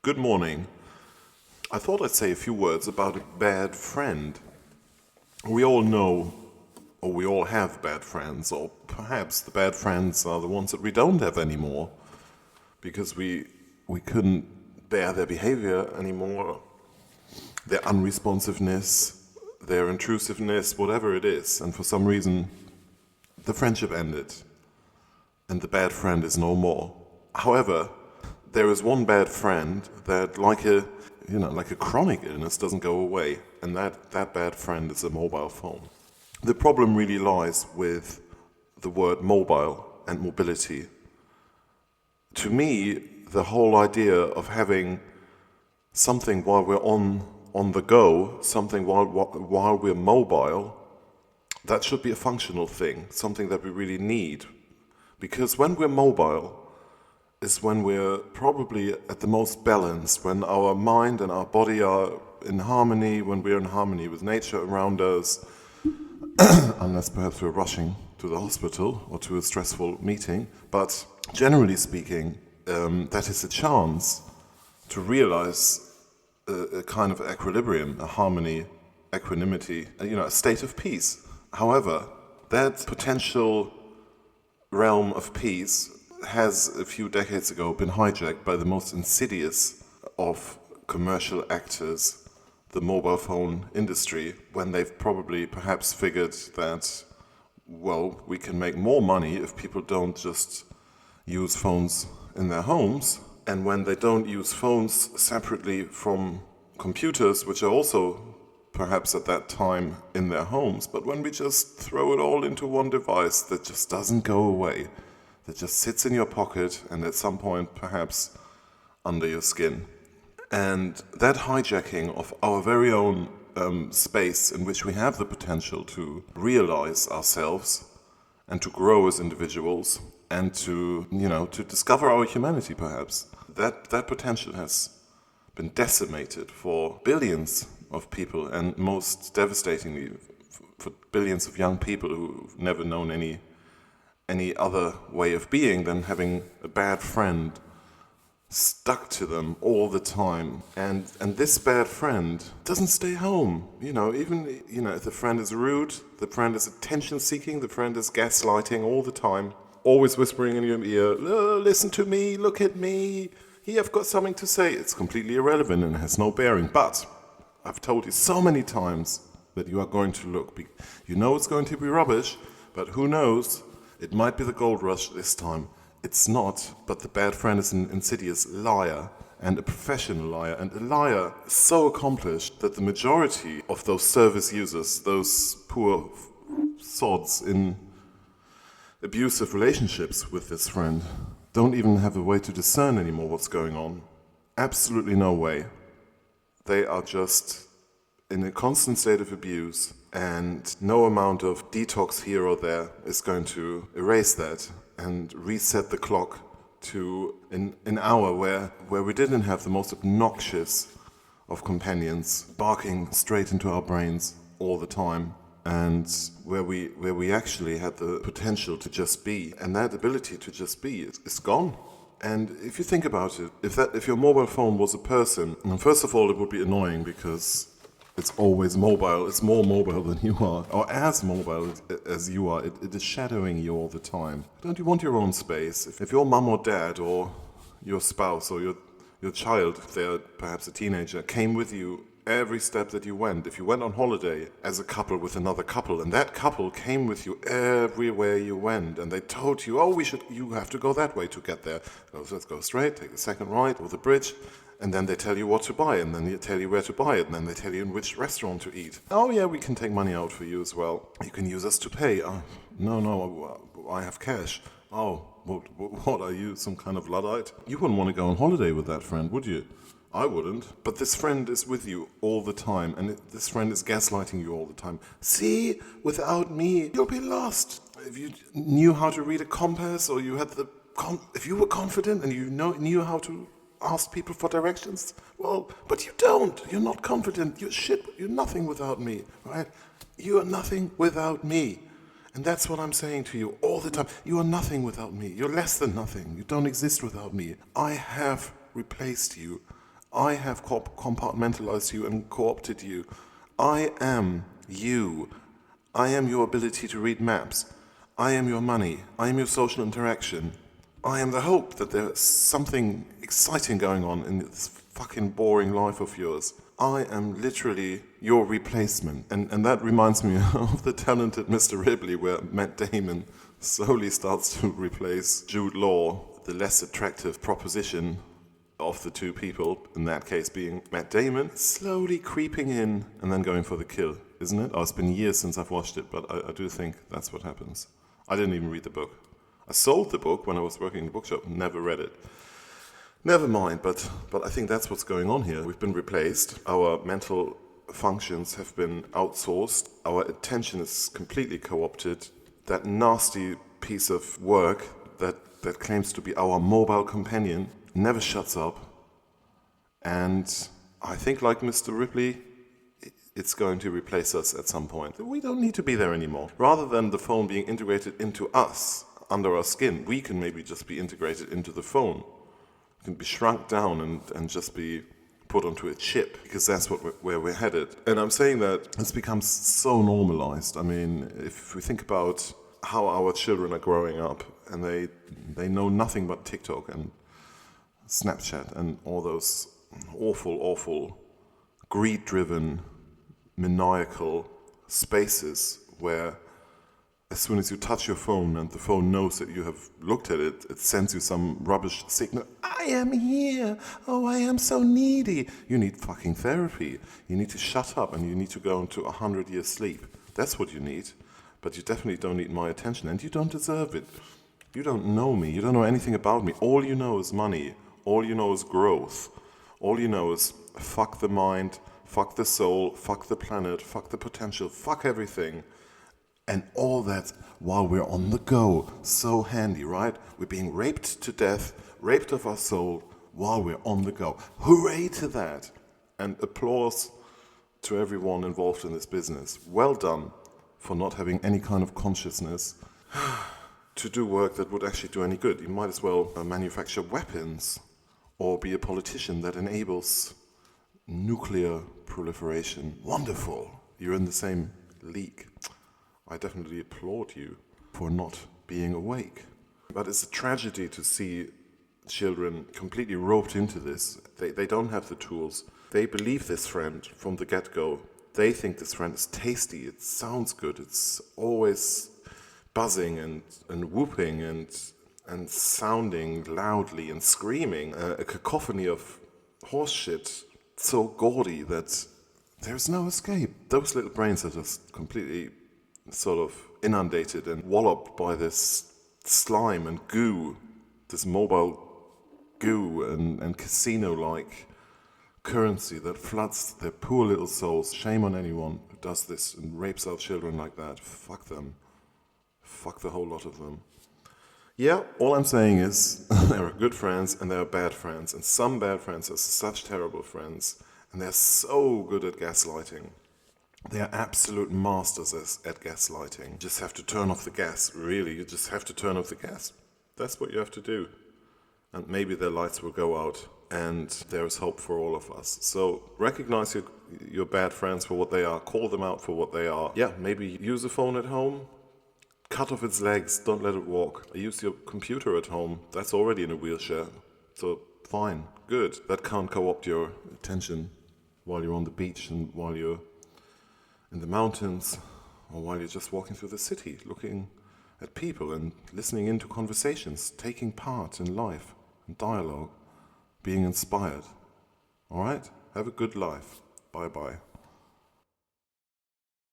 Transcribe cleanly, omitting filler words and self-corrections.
Good morning. I thought I'd say a few words about a bad friend. We all know, or we all have bad friends, or perhaps the bad friends are the ones that we don't have anymore because we couldn't bear their behavior anymore, their unresponsiveness, their intrusiveness, whatever it is, and for some reason the friendship ended and the bad friend is no more. However, there is one bad friend that, like a chronic illness, doesn't go away, and that bad friend is a mobile phone. The problem really lies with the word mobile and mobility. To me, the whole idea of having something while we're on the go, something while we're mobile, that should be a functional thing, something that we really need. Because when we're mobile, is when we're probably at the most balanced, when our mind and our body are in harmony, when we're in harmony with nature around us, unless perhaps we're rushing to the hospital or to a stressful meeting. But generally speaking, that is a chance to realize a kind of equilibrium, a harmony, equanimity, a state of peace. However, that potential realm of peace has a few decades ago been hijacked by the most insidious of commercial actors, the mobile phone industry, when they've probably perhaps figured that, well, we can make more money if people don't just use phones in their homes, and when they don't use phones separately from computers, which are also perhaps at that time in their homes, but when we just throw it all into one device that just doesn't go away, that just sits in your pocket and at some point perhaps under your skin. And that hijacking of our very own space in which we have the potential to realize ourselves and to grow as individuals and to discover our humanity perhaps, that potential has been decimated for billions of people, and most devastatingly for billions of young people who've never known any other way of being than having a bad friend stuck to them all the time. And this bad friend doesn't stay home. Even if the friend is rude, the friend is attention seeking, the friend is gaslighting all the time, always whispering in your ear, listen to me, look at me, here I've got something to say. It's completely irrelevant and has no bearing. But I've told you so many times that you are going to look. You know it's going to be rubbish, but who knows? It might be the gold rush this time. It's not, but the bad friend is an insidious liar, and a professional liar, and a liar so accomplished that the majority of those service users, those poor sods in abusive relationships with this friend, don't even have a way to discern anymore what's going on. Absolutely no way. They are just in a constant state of abuse, and no amount of detox here or there is going to erase that and reset the clock to an hour where we didn't have the most obnoxious of companions barking straight into our brains all the time, and where we actually had the potential to just be, and that ability to just be is gone. And if you think about it, if your mobile phone was a person, first of all, it would be annoying because it's always mobile. It's more mobile than you are, or as mobile as you are. It is shadowing you all the time. Don't you want your own space? If your mum or dad or your spouse or your child, if they're perhaps a teenager, came with you every step that you went, if you went on holiday as a couple with another couple, and that couple came with you everywhere you went, and they told you, you have to go that way to get there. So let's go straight, take the second right, over the bridge. And then they tell you what to buy, and then they tell you where to buy it, and then they tell you in which restaurant to eat. Oh yeah, we can take money out for you as well. You can use us to pay. No, I have cash. Oh, what are you, some kind of Luddite? You wouldn't want to go on holiday with that friend, would you? I wouldn't. But this friend is with you all the time, and this friend is gaslighting you all the time. See, without me, you'll be lost. If you knew how to read a compass, or you had if you were confident and you knew how to ask people for directions, well, but you don't. You're not confident. You're shit. You're nothing without me, right? You are nothing without me. And that's what I'm saying to you all the time. You are nothing without me. You're less than nothing. You don't exist without me. I have replaced you. I have compartmentalized you and co-opted you. I am you. I am your ability to read maps. I am your money. I am your social interaction. I am the hope that there's something exciting going on in this fucking boring life of yours. I am literally your replacement. And that reminds me of the talented Mr. Ripley, where Matt Damon slowly starts to replace Jude Law, the less attractive proposition of the two people, in that case being Matt Damon, slowly creeping in and then going for the kill, isn't it? Oh, it's been years since I've watched it, but I do think that's what happens. I didn't even read the book. I sold the book when I was working in the bookshop, never read it. Never mind, but I think that's what's going on here. We've been replaced, our mental functions have been outsourced, our attention is completely co-opted. That nasty piece of work that claims to be our mobile companion never shuts up. And I think, like Mr. Ripley, it's going to replace us at some point. We don't need to be there anymore. Rather than the phone being integrated into us, under our skin, we can maybe just be integrated into the phone. It can be shrunk down and just be put onto a chip, because that's where we're headed. And I'm saying that it's become so normalized. I mean, if we think about how our children are growing up, and they know nothing but TikTok and Snapchat and all those awful, greed-driven, maniacal spaces where as soon as you touch your phone and the phone knows that you have looked at it, it sends you some rubbish signal. I am here. Oh, I am so needy. You need fucking therapy. You need to shut up and you need to go into 100 years sleep. That's what you need. But you definitely don't need my attention, and you don't deserve it. You don't know me. You don't know anything about me. All you know is money. All you know is growth. All you know is fuck the mind, fuck the soul, fuck the planet, fuck the potential, fuck everything. And all that while we're on the go. So handy, right? We're being raped to death, raped of our soul, while we're on the go. Hooray to that! And applause to everyone involved in this business. Well done for not having any kind of consciousness to do work that would actually do any good. You might as well manufacture weapons or be a politician that enables nuclear proliferation. Wonderful! You're in the same league. I definitely applaud you for not being awake. But it's a tragedy to see children completely roped into this. They don't have the tools. They believe this friend from the get-go. They think this friend is tasty, it sounds good, it's always buzzing and whooping and sounding loudly and screaming. A cacophony of horse shit so gaudy that there's no escape. Those little brains are just completely sort of inundated and walloped by this slime and goo, this mobile goo and casino-like currency that floods their poor little souls. Shame on anyone who does this and rapes our children like that. Fuck them. Fuck the whole lot of them. Yeah, all I'm saying is there are good friends and there are bad friends, and some bad friends are such terrible friends, and they're so good at gaslighting. They are absolute masters at gaslighting. You just have to turn off the gas, really. You just have to turn off the gas. That's what you have to do. And maybe their lights will go out, and there is hope for all of us. So recognize your bad friends for what they are. Call them out for what they are. Yeah, maybe use a phone at home. Cut off its legs. Don't let it walk. Use your computer at home. That's already in a wheelchair. So fine, good. That can't co-opt your attention while you're on the beach and while you're in the mountains, or while you're just walking through the city, looking at people and listening into conversations, taking part in life and dialogue, being inspired. All right? Have a good life. Bye-bye.